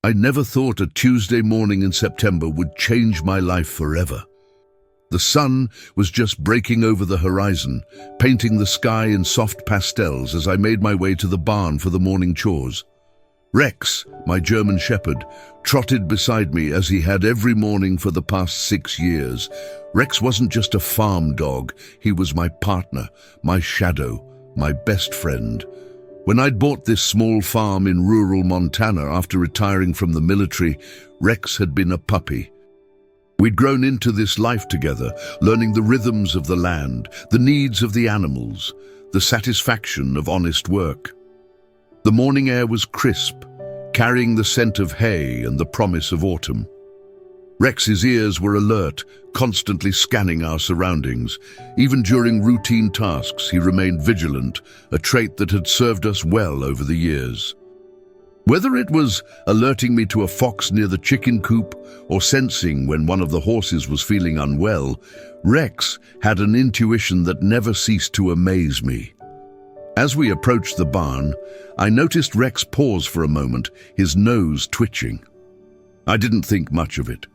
I never thought a Tuesday morning in September would change my life forever. The sun was just breaking over the horizon, painting the sky in soft pastels as I made my way to the barn for the morning chores. Rex, my German shepherd, trotted beside me as he had every morning for the past 6 years. Rex wasn't just a farm dog, he was my partner, my shadow, my best friend. When I'd bought this small farm in rural Montana after retiring from the military, Rex had been a puppy. We'd grown into this life together, learning the rhythms of the land, the needs of the animals, the satisfaction of honest work. The morning air was crisp, carrying the scent of hay and the promise of autumn. Rex's ears were alert, constantly scanning our surroundings. Even during routine tasks, he remained vigilant, a trait that had served us well over the years. Whether it was alerting me to a fox near the chicken coop or sensing when one of the horses was feeling unwell, Rex had an intuition that never ceased to amaze me. As we approached the barn, I noticed Rex pause for a moment, his nose twitching. I didn't think much of it.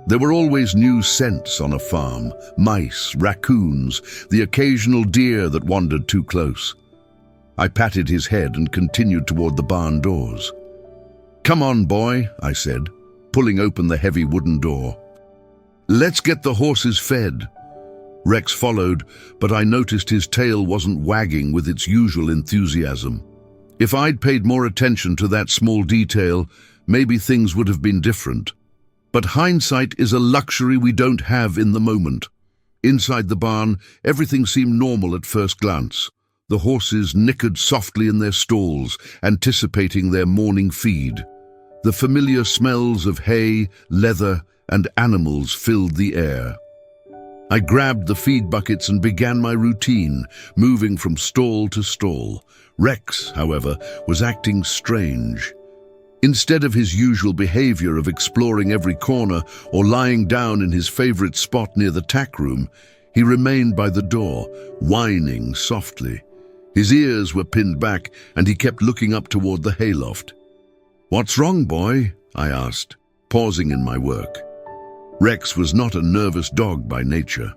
There were always new scents on a farm: mice, raccoons, the occasional deer that wandered too close. I patted his head and continued toward the barn doors. "Come on, boy," I said, pulling open the heavy wooden door. "Let's get the horses fed." Rex followed, but I noticed his tail wasn't wagging with its usual enthusiasm. If I'd paid more attention to that small detail, maybe things would have been different. But hindsight is a luxury we don't have in the moment. Inside the barn, everything seemed normal at first glance. The horses nickered softly in their stalls, anticipating their morning feed. The familiar smells of hay, leather, and animals filled the air. I grabbed the feed buckets and began my routine, moving from stall to stall. Rex, however, was acting strange. Instead of his usual behavior of exploring every corner or lying down in his favorite spot near the tack room, he remained by the door, whining softly. His ears were pinned back, and he kept looking up toward the hayloft. "What's wrong, boy?" I asked, pausing in my work. Rex was not a nervous dog by nature.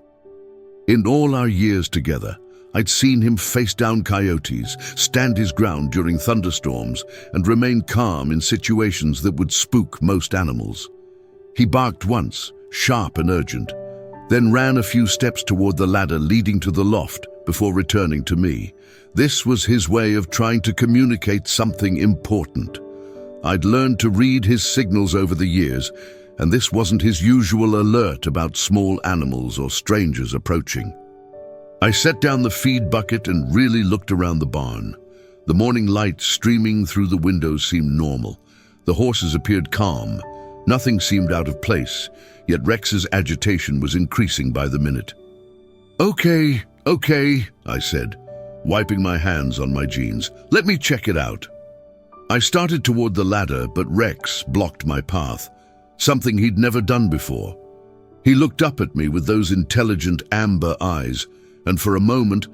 In all our years together, I'd seen him face down coyotes, stand his ground during thunderstorms, and remain calm in situations that would spook most animals. He barked once, sharp and urgent, then ran a few steps toward the ladder leading to the loft before returning to me. This was his way of trying to communicate something important. I'd learned to read his signals over the years, and this wasn't his usual alert about small animals or strangers approaching. I set down the feed bucket and really looked around the barn. The morning light streaming through the windows seemed normal. The horses appeared calm. Nothing seemed out of place, yet Rex's agitation was increasing by the minute. Okay, I said, wiping my hands on my jeans. "Let me check it out." I started toward the ladder, but Rex blocked my path, something he'd never done before. He looked up at me with those intelligent amber eyes, and for a moment,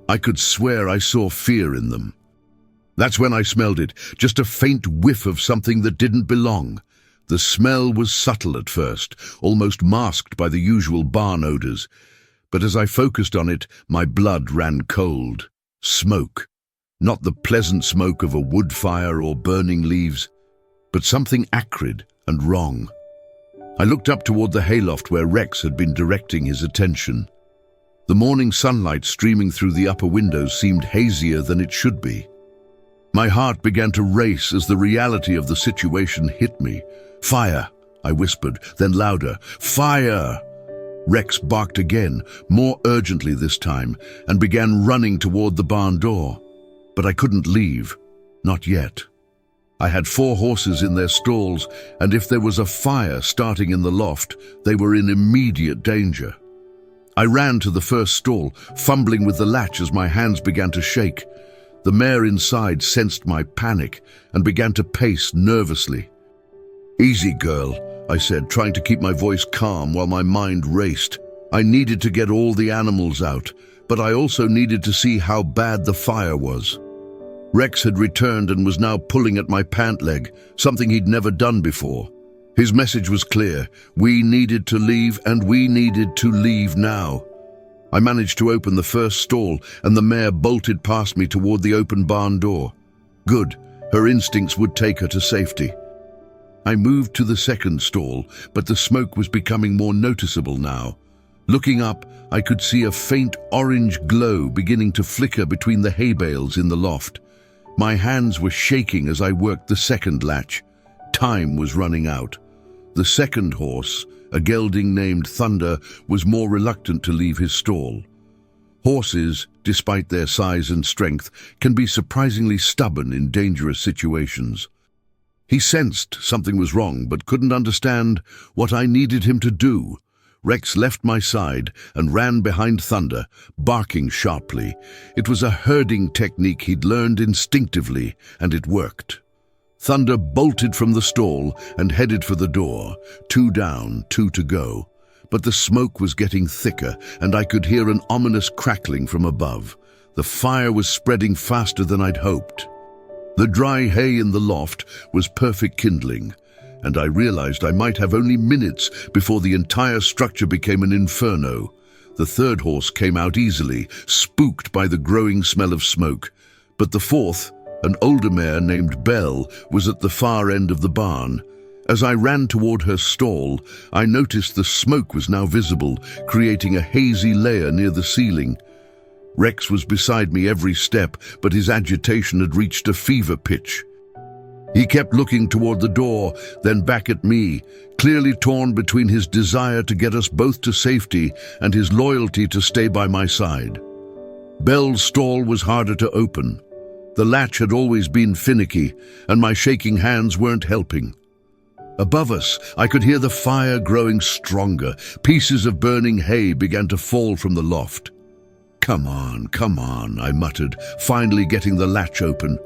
I could swear I saw fear in them. That's when I smelled it, just a faint whiff of something that didn't belong. The smell was subtle at first, almost masked by the usual barn odors. But as I focused on it, my blood ran cold. Smoke. Not the pleasant smoke of a wood fire or burning leaves, but something acrid and wrong. I looked up toward the hayloft where Rex had been directing his attention. The morning sunlight streaming through the upper windows seemed hazier than it should be. My heart began to race as the reality of the situation hit me. "Fire," I whispered, then louder, "Fire!" Rex barked again, more urgently this time, and began running toward the barn door. But I couldn't leave. Not yet. I had 4 horses in their stalls, and if there was a fire starting in the loft, they were in immediate danger. I ran to the first stall, fumbling with the latch as my hands began to shake. The mare inside sensed my panic and began to pace nervously. "Easy, girl," I said, trying to keep my voice calm while my mind raced. I needed to get all the animals out, but I also needed to see how bad the fire was. Rex had returned and was now pulling at my pant leg, something he'd never done before. His message was clear. We needed to leave, and we needed to leave now. I managed to open the first stall, and the mare bolted past me toward the open barn door. Good, her instincts would take her to safety. I moved to the second stall, but the smoke was becoming more noticeable now. Looking up, I could see a faint orange glow beginning to flicker between the hay bales in the loft. My hands were shaking as I worked the second latch. Time was running out. The second horse, a gelding named Thunder, was more reluctant to leave his stall. Horses, despite their size and strength, can be surprisingly stubborn in dangerous situations. He sensed something was wrong, but couldn't understand what I needed him to do. Rex left my side and ran behind Thunder, barking sharply. It was a herding technique he'd learned instinctively, and it worked. Thunder bolted from the stall and headed for the door. 2 down, 2 to go. But the smoke was getting thicker, and I could hear an ominous crackling from above. The fire was spreading faster than I'd hoped. The dry hay in the loft was perfect kindling, and I realized I might have only minutes before the entire structure became an inferno. The third horse came out easily, spooked by the growing smell of smoke. But the fourth, an older mare named Belle, was at the far end of the barn. As I ran toward her stall, I noticed the smoke was now visible, creating a hazy layer near the ceiling. Rex was beside me every step, but his agitation had reached a fever pitch. He kept looking toward the door, then back at me, clearly torn between his desire to get us both to safety and his loyalty to stay by my side. Belle's stall was harder to open. The latch had always been finicky, and my shaking hands weren't helping. Above us, I could hear the fire growing stronger. Pieces of burning hay began to fall from the loft. Come on, I muttered, finally getting the latch open.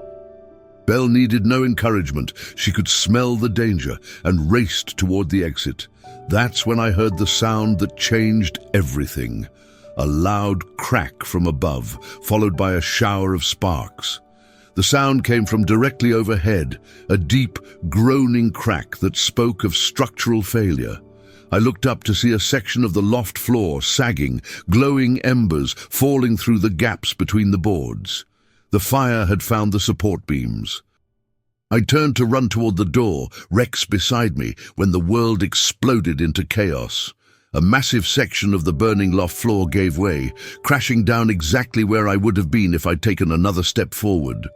Belle needed no encouragement. She could smell the danger and raced toward the exit. That's when I heard the sound that changed everything. A loud crack from above, followed by a shower of sparks. The sound came from directly overhead, a deep, groaning crack that spoke of structural failure. I looked up to see a section of the loft floor sagging, glowing embers falling through the gaps between the boards. The fire had found the support beams. I turned to run toward the door, Rex beside me, when the world exploded into chaos. A massive section of the burning loft floor gave way, crashing down exactly where I would have been if I'd taken another step forward.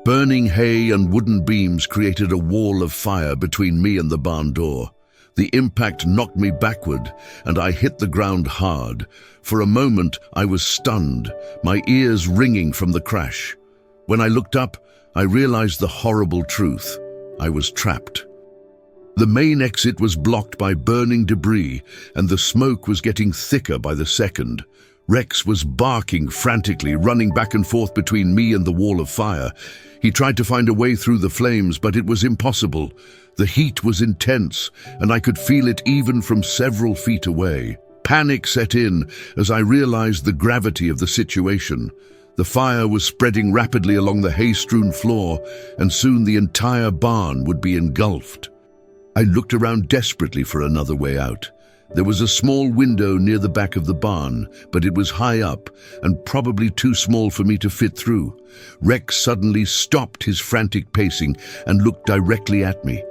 Burning hay and wooden beams created a wall of fire between me and the barn door. The impact knocked me backward, and I hit the ground hard. For a moment, I was stunned, my ears ringing from the crash. When I looked up, I realized the horrible truth. I was trapped. The main exit was blocked by burning debris, and the smoke was getting thicker by the second. Rex was barking frantically, running back and forth between me and the wall of fire. He tried to find a way through the flames, but it was impossible. The heat was intense, and I could feel it even from several feet away. Panic set in as I realized the gravity of the situation. The fire was spreading rapidly along the hay-strewn floor, and soon the entire barn would be engulfed. I looked around desperately for another way out. There was a small window near the back of the barn, but it was high up and probably too small for me to fit through. Rex suddenly stopped his frantic pacing and looked directly at me.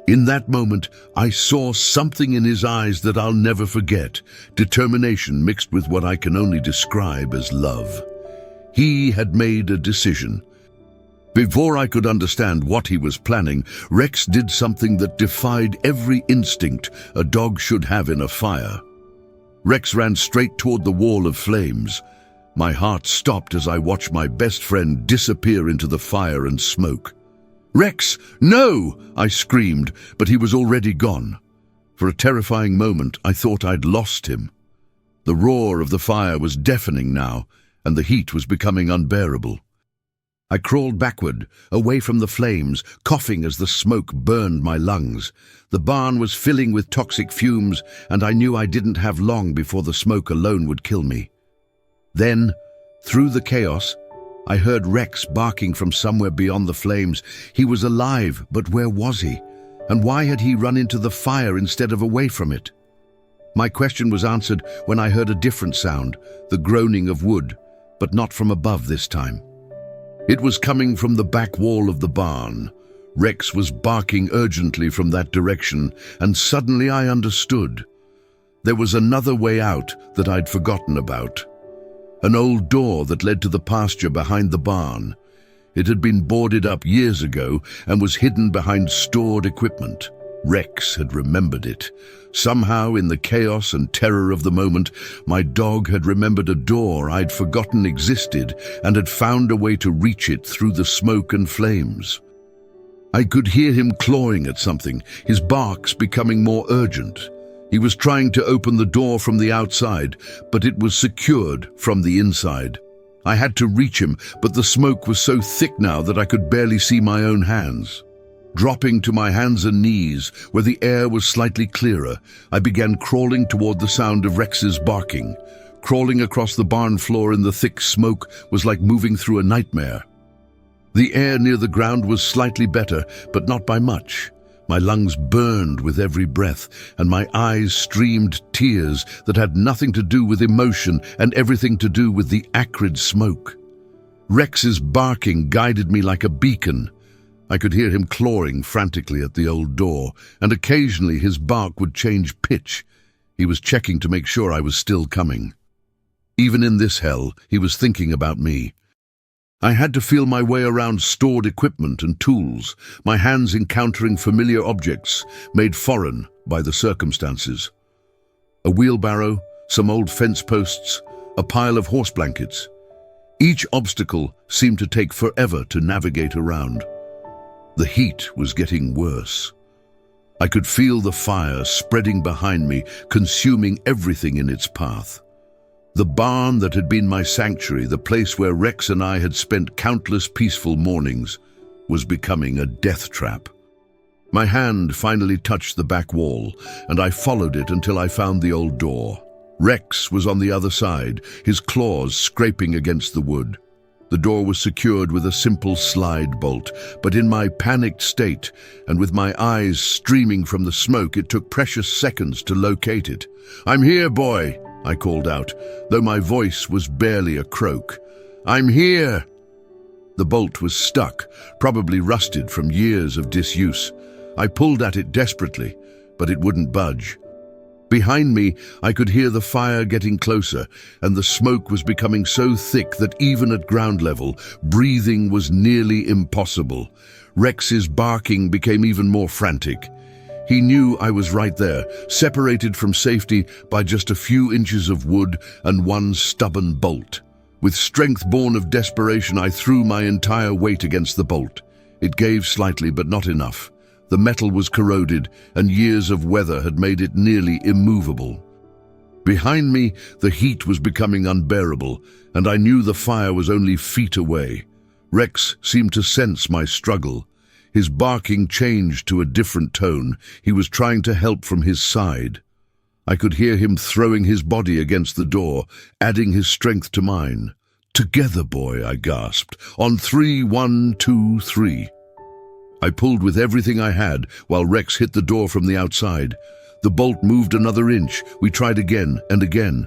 In that moment, I saw something in his eyes that I'll never forget, determination mixed with what I can only describe as love. He had made a decision. Before I could understand what he was planning, Rex did something that defied every instinct a dog should have in a fire. Rex ran straight toward the wall of flames. My heart stopped as I watched my best friend disappear into the fire and smoke. "Rex, no!" I screamed, but he was already gone. For a terrifying moment, I thought I'd lost him. The roar of the fire was deafening now, and the heat was becoming unbearable. I crawled backward, away from the flames, coughing as the smoke burned my lungs. The barn was filling with toxic fumes, and I knew I didn't have long before the smoke alone would kill me. Then, through the chaos, I heard Rex barking from somewhere beyond the flames. He was alive, but where was he? And why had he run into the fire instead of away from it? My question was answered when I heard a different sound, the groaning of wood, but not from above this time. It was coming from the back wall of the barn. Rex was barking urgently from that direction, and suddenly I understood. There was another way out that I'd forgotten about. An old door that led to the pasture behind the barn. It had been boarded up years ago and was hidden behind stored equipment. Rex had remembered it. Somehow, in the chaos and terror of the moment, my dog had remembered a door I'd forgotten existed and had found a way to reach it through the smoke and flames. I could hear him clawing at something, his barks becoming more urgent. He was trying to open the door from the outside, but it was secured from the inside. I had to reach him, but the smoke was so thick now that I could barely see my own hands. Dropping to my hands and knees, where the air was slightly clearer, I began crawling toward the sound of Rex's barking. Crawling across the barn floor in the thick smoke was like moving through a nightmare. The air near the ground was slightly better, but not by much. My lungs burned with every breath, and my eyes streamed tears that had nothing to do with emotion and everything to do with the acrid smoke. Rex's barking guided me like a beacon. I could hear him clawing frantically at the old door, and occasionally his bark would change pitch. He was checking to make sure I was still coming. Even in this hell, he was thinking about me. I had to feel my way around stored equipment and tools, my hands encountering familiar objects made foreign by the circumstances. A wheelbarrow, some old fence posts, a pile of horse blankets. Each obstacle seemed to take forever to navigate around. The heat was getting worse. I could feel the fire spreading behind me, consuming everything in its path. The barn that had been my sanctuary, the place where Rex and I had spent countless peaceful mornings, was becoming a death trap. My hand finally touched the back wall, and I followed it until I found the old door. Rex was on the other side, his claws scraping against the wood. The door was secured with a simple slide bolt, but in my panicked state, and with my eyes streaming from the smoke, it took precious seconds to locate it. "I'm here, boy," I called out, though my voice was barely a croak. "I'm here!" The bolt was stuck, probably rusted from years of disuse. I pulled at it desperately, but it wouldn't budge. Behind me, I could hear the fire getting closer, and the smoke was becoming so thick that even at ground level, breathing was nearly impossible. Rex's barking became even more frantic. He knew I was right there, separated from safety by just a few inches of wood and one stubborn bolt. With strength born of desperation, I threw my entire weight against the bolt. It gave slightly, but not enough. The metal was corroded, and years of weather had made it nearly immovable. Behind me, the heat was becoming unbearable, and I knew the fire was only feet away. Rex seemed to sense my struggle. His barking changed to a different tone. He was trying to help from his side. I could hear him throwing his body against the door, adding his strength to mine. "Together, boy," I gasped. "On 3, 1, 2, 3. I pulled with everything I had while Rex hit the door from the outside. The bolt moved another inch. We tried again and again.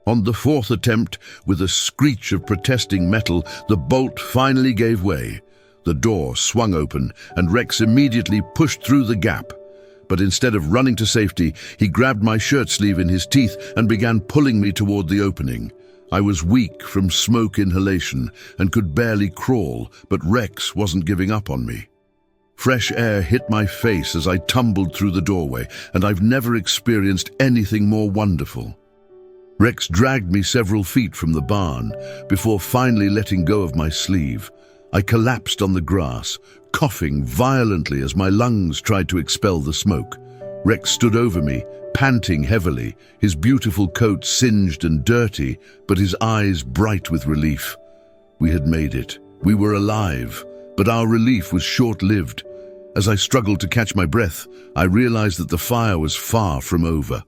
On the fourth attempt, with a screech of protesting metal, the bolt finally gave way. The door swung open, and Rex immediately pushed through the gap. But instead of running to safety, he grabbed my shirt sleeve in his teeth and began pulling me toward the opening. I was weak from smoke inhalation and could barely crawl, but Rex wasn't giving up on me. Fresh air hit my face as I tumbled through the doorway, and I've never experienced anything more wonderful. Rex dragged me several feet from the barn before finally letting go of my sleeve. I collapsed on the grass, coughing violently as my lungs tried to expel the smoke. Rex stood over me, panting heavily, his beautiful coat singed and dirty, but his eyes bright with relief. We had made it. We were alive, but our relief was short-lived. As I struggled to catch my breath, I realized that the fire was far from over.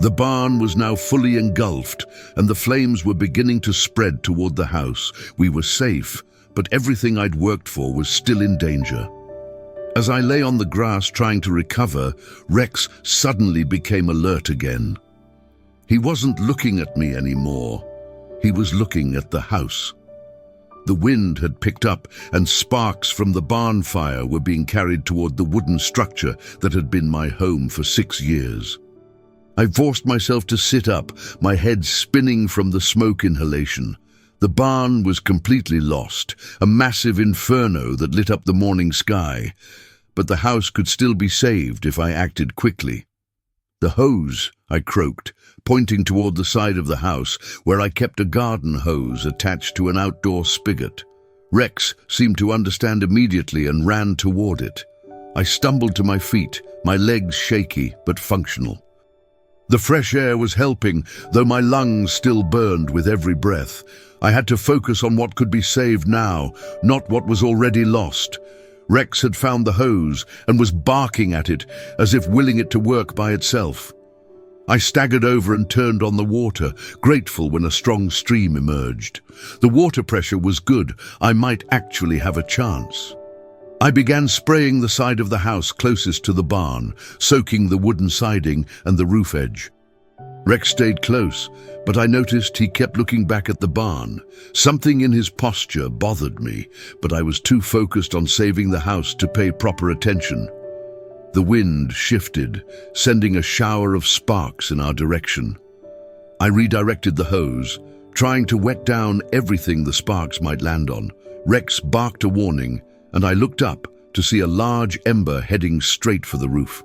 The barn was now fully engulfed, and the flames were beginning to spread toward the house. We were safe, but everything I'd worked for was still in danger. As I lay on the grass trying to recover, Rex suddenly became alert again. He wasn't looking at me anymore. He was looking at the house. The wind had picked up, and sparks from the barn fire were being carried toward the wooden structure that had been my home for 6 years. I forced myself to sit up, my head spinning from the smoke inhalation. The barn was completely lost, a massive inferno that lit up the morning sky. But the house could still be saved if I acted quickly. "The hose," I croaked, pointing toward the side of the house where I kept a garden hose attached to an outdoor spigot. Rex seemed to understand immediately and ran toward it. I stumbled to my feet, my legs shaky but functional. The fresh air was helping, though my lungs still burned with every breath. I had to focus on what could be saved now, not what was already lost. Rex had found the hose and was barking at it, as if willing it to work by itself. I staggered over and turned on the water, grateful when a strong stream emerged. The water pressure was good. I might actually have a chance. I began spraying the side of the house closest to the barn, soaking the wooden siding and the roof edge. Rex stayed close, but I noticed he kept looking back at the barn. Something in his posture bothered me, but I was too focused on saving the house to pay proper attention. The wind shifted, sending a shower of sparks in our direction. I redirected the hose, trying to wet down everything the sparks might land on. Rex barked a warning, and I looked up to see a large ember heading straight for the roof.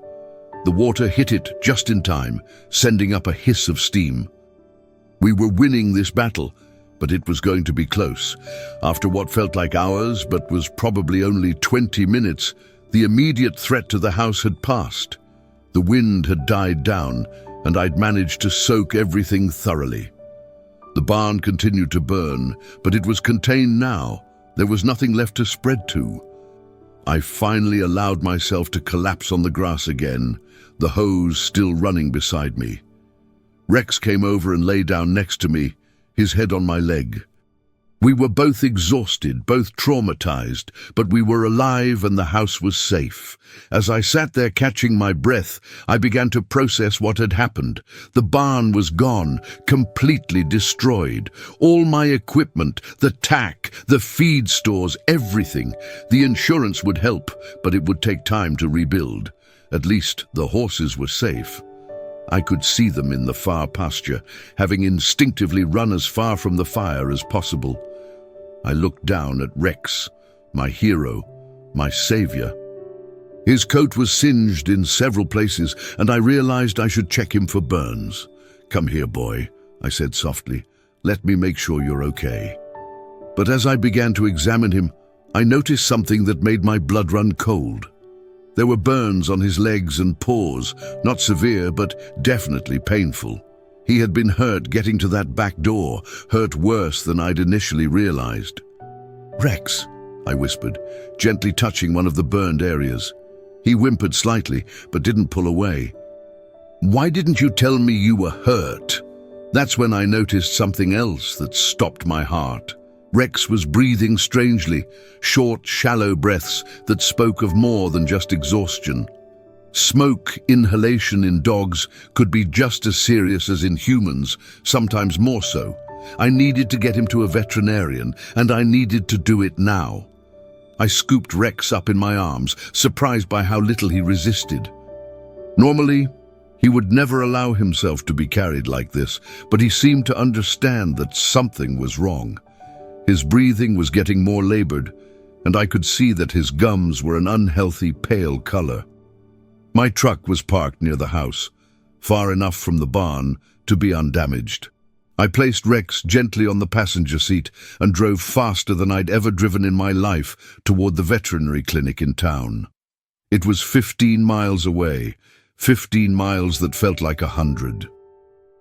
The water hit it just in time, sending up a hiss of steam. We were winning this battle, but it was going to be close. After what felt like hours, but was probably only 20 minutes, the immediate threat to the house had passed. The wind had died down, and I'd managed to soak everything thoroughly. The barn continued to burn, but it was contained now. There was nothing left to spread to. I finally allowed myself to collapse on the grass again, the hose still running beside me. Rex came over and lay down next to me, his head on my leg. We were both exhausted, both traumatized, but we were alive and the house was safe. As I sat there catching my breath, I began to process what had happened. The barn was gone, completely destroyed. All my equipment, the tack, the feed stores, everything. The insurance would help, but it would take time to rebuild. At least the horses were safe. I could see them in the far pasture, having instinctively run as far from the fire as possible. I looked down at Rex, my hero, my savior. His coat was singed in several places, and I realized I should check him for burns. "Come here, boy," I said softly. "Let me make sure you're okay." But as I began to examine him, I noticed something that made my blood run cold. There were burns on his legs and paws, not severe, but definitely painful. He had been hurt getting to that back door, hurt worse than I'd initially realized. "Rex," I whispered, gently touching one of the burned areas. He whimpered slightly, but didn't pull away. "Why didn't you tell me you were hurt?" That's when I noticed something else that stopped my heart. Rex was breathing strangely, short, shallow breaths that spoke of more than just exhaustion. Smoke inhalation in dogs could be just as serious as in humans, sometimes more so. I needed to get him to a veterinarian, and I needed to do it now. I scooped Rex up in my arms, surprised by how little he resisted. Normally, he would never allow himself to be carried like this, but he seemed to understand that something was wrong. His breathing was getting more labored, and I could see that his gums were an unhealthy pale color. My truck was parked near the house, far enough from the barn to be undamaged. I placed Rex gently on the passenger seat and drove faster than I'd ever driven in my life toward the veterinary clinic in town. It was 15 miles away, 15 miles that felt like 100.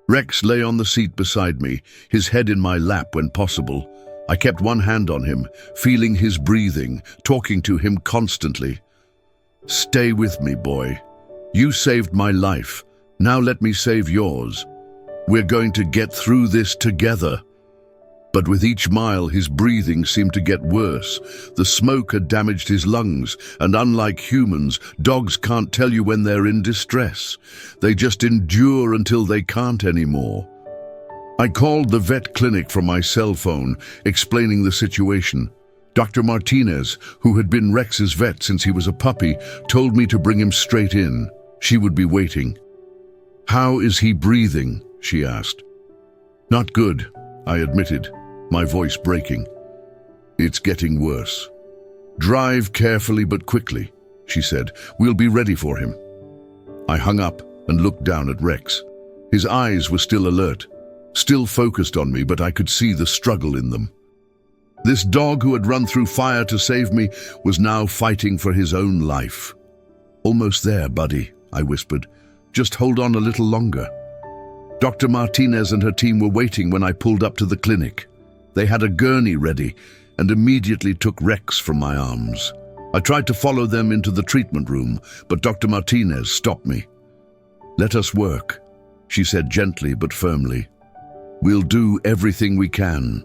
Rex lay on the seat beside me, his head in my lap when possible. I kept one hand on him, feeling his breathing, talking to him constantly. "Stay with me, boy. You saved my life. Now let me save yours. We're going to get through this together." But with each mile, his breathing seemed to get worse. The smoke had damaged his lungs, and unlike humans, dogs can't tell you when they're in distress. They just endure until they can't anymore. I called the vet clinic from my cell phone, explaining the situation. Dr. Martinez, who had been Rex's vet since he was a puppy, told me to bring him straight in. She would be waiting. "How is he breathing?" she asked. "Not good," I admitted, my voice breaking. "It's getting worse." "Drive carefully but quickly," she said. "We'll be ready for him." I hung up and looked down at Rex. His eyes were still alert, still focused on me, but I could see the struggle in them. This dog who had run through fire to save me was now fighting for his own life. "Almost there, buddy," I whispered. "Just hold on a little longer." Dr. Martinez and her team were waiting when I pulled up to the clinic. They had a gurney ready and immediately took Rex from my arms. I tried to follow them into the treatment room, but Dr. Martinez stopped me. "Let us work," she said gently but firmly. "We'll do everything we can."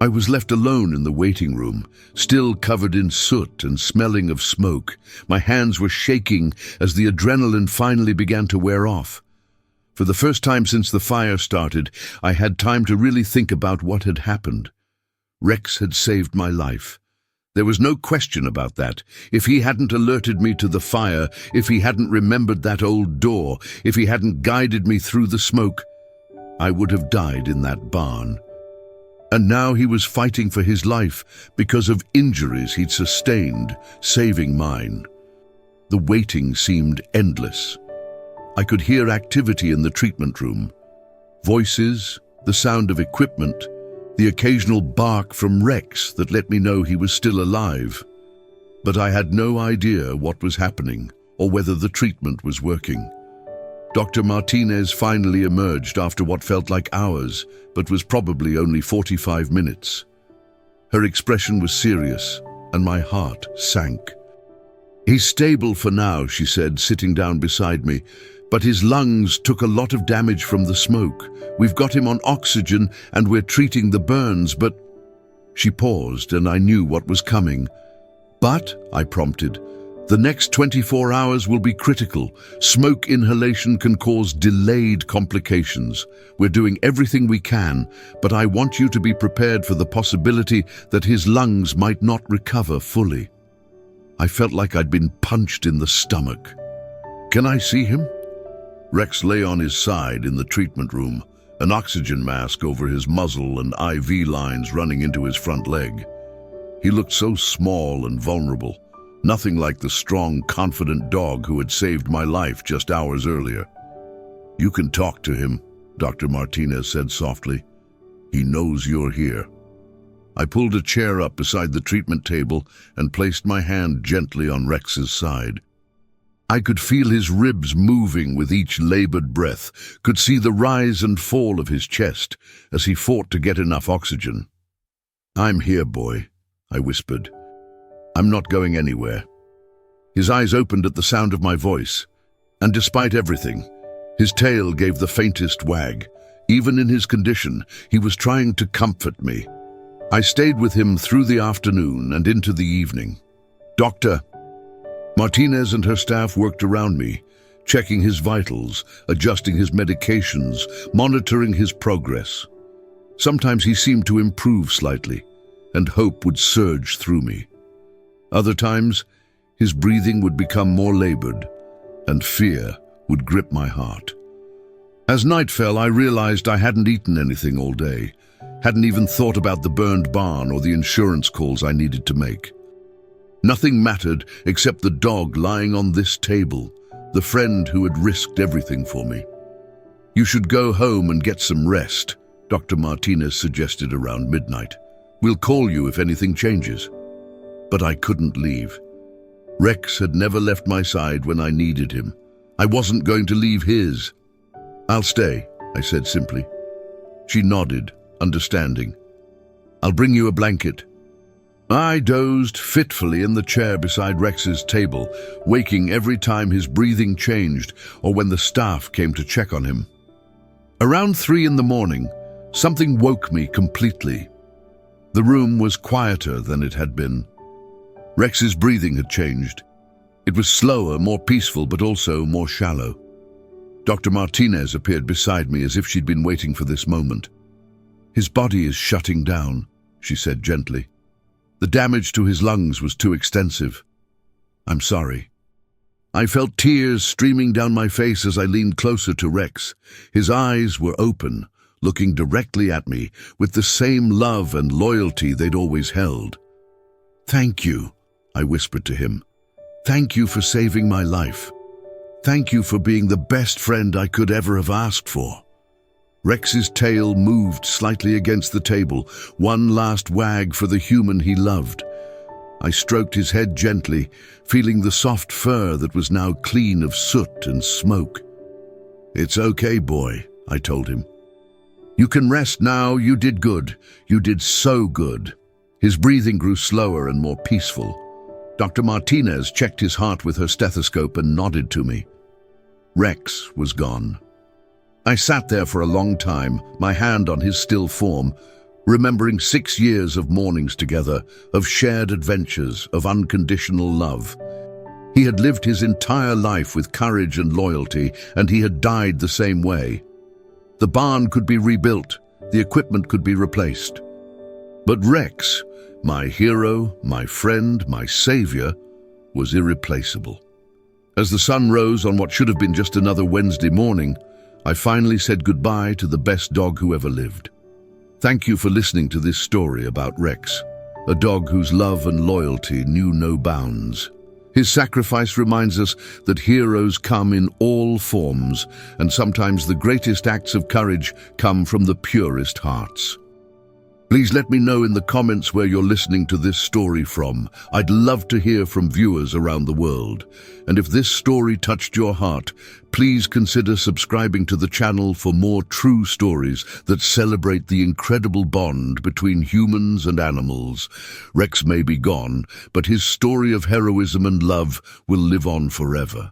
I was left alone in the waiting room, still covered in soot and smelling of smoke. My hands were shaking as the adrenaline finally began to wear off. For the first time since the fire started, I had time to really think about what had happened. Rex had saved my life. There was no question about that. If he hadn't alerted me to the fire, if he hadn't remembered that old door, if he hadn't guided me through the smoke, I would have died in that barn. And now he was fighting for his life because of injuries he'd sustained, saving mine. The waiting seemed endless. I could hear activity in the treatment room. Voices, the sound of equipment, the occasional bark from Rex that let me know he was still alive. But I had no idea what was happening or whether the treatment was working. Dr. Martinez finally emerged after what felt like hours, but was probably only 45 minutes. Her expression was serious, and my heart sank. "He's stable for now," she said, sitting down beside me, "but his lungs took a lot of damage from the smoke. We've got him on oxygen, and we're treating the burns, but—" She paused, and I knew what was coming. "But," I prompted, "the next 24 hours will be critical. Smoke inhalation can cause delayed complications. We're doing everything we can, but I want you to be prepared for the possibility that his lungs might not recover fully." I felt like I'd been punched in the stomach. "Can I see him?" Rex lay on his side in the treatment room, an oxygen mask over his muzzle and IV lines running into his front leg. He looked so small and vulnerable. Nothing like the strong, confident dog who had saved my life just hours earlier. "You can talk to him," Dr. Martinez said softly. "He knows you're here." I pulled a chair up beside the treatment table and placed my hand gently on Rex's side. I could feel his ribs moving with each labored breath, could see the rise and fall of his chest as he fought to get enough oxygen. "I'm here, boy," I whispered. "I'm not going anywhere." His eyes opened at the sound of my voice, and despite everything, his tail gave the faintest wag. Even in his condition, he was trying to comfort me. I stayed with him through the afternoon and into the evening. "Doctor." Martinez and her staff worked around me, checking his vitals, adjusting his medications, monitoring his progress. Sometimes he seemed to improve slightly, and hope would surge through me. Other times, his breathing would become more labored, and fear would grip my heart. As night fell, I realized I hadn't eaten anything all day, hadn't even thought about the burned barn or the insurance calls I needed to make. Nothing mattered except the dog lying on this table, the friend who had risked everything for me. "You should go home and get some rest," Dr. Martinez suggested around midnight. "We'll call you if anything changes." But I couldn't leave. Rex had never left my side when I needed him. I wasn't going to leave his. "I'll stay," I said simply. She nodded, understanding. "I'll bring you a blanket." I dozed fitfully in the chair beside Rex's table, waking every time his breathing changed or when the staff came to check on him. Around 3 in the morning, something woke me completely. The room was quieter than it had been. Rex's breathing had changed. It was slower, more peaceful, but also more shallow. Dr. Martinez appeared beside me as if she'd been waiting for this moment. "His body is shutting down," she said gently. "The damage to his lungs was too extensive. I'm sorry." I felt tears streaming down my face as I leaned closer to Rex. His eyes were open, looking directly at me with the same love and loyalty they'd always held. "Thank you," I whispered to him. "Thank you for saving my life. Thank you for being the best friend I could ever have asked for." Rex's tail moved slightly against the table, one last wag for the human he loved. I stroked his head gently, feeling the soft fur that was now clean of soot and smoke. "It's okay, boy," I told him. "You can rest now. You did good. You did so good." His breathing grew slower and more peaceful. Dr. Martinez checked his heart with her stethoscope and nodded to me. Rex was gone. I sat there for a long time, my hand on his still form, remembering 6 years of mornings together, of shared adventures, of unconditional love. He had lived his entire life with courage and loyalty, and he had died the same way. The barn could be rebuilt, the equipment could be replaced. But Rex, my hero, my friend, my savior, was irreplaceable. As the sun rose on what should have been just another Wednesday morning, I finally said goodbye to the best dog who ever lived. Thank you for listening to this story about Rex, a dog whose love and loyalty knew no bounds. His sacrifice reminds us that heroes come in all forms, and sometimes the greatest acts of courage come from the purest hearts. Please let me know in the comments where you're listening to this story from. I'd love to hear from viewers around the world. And if this story touched your heart, please consider subscribing to the channel for more true stories that celebrate the incredible bond between humans and animals. Rex may be gone, but his story of heroism and love will live on forever.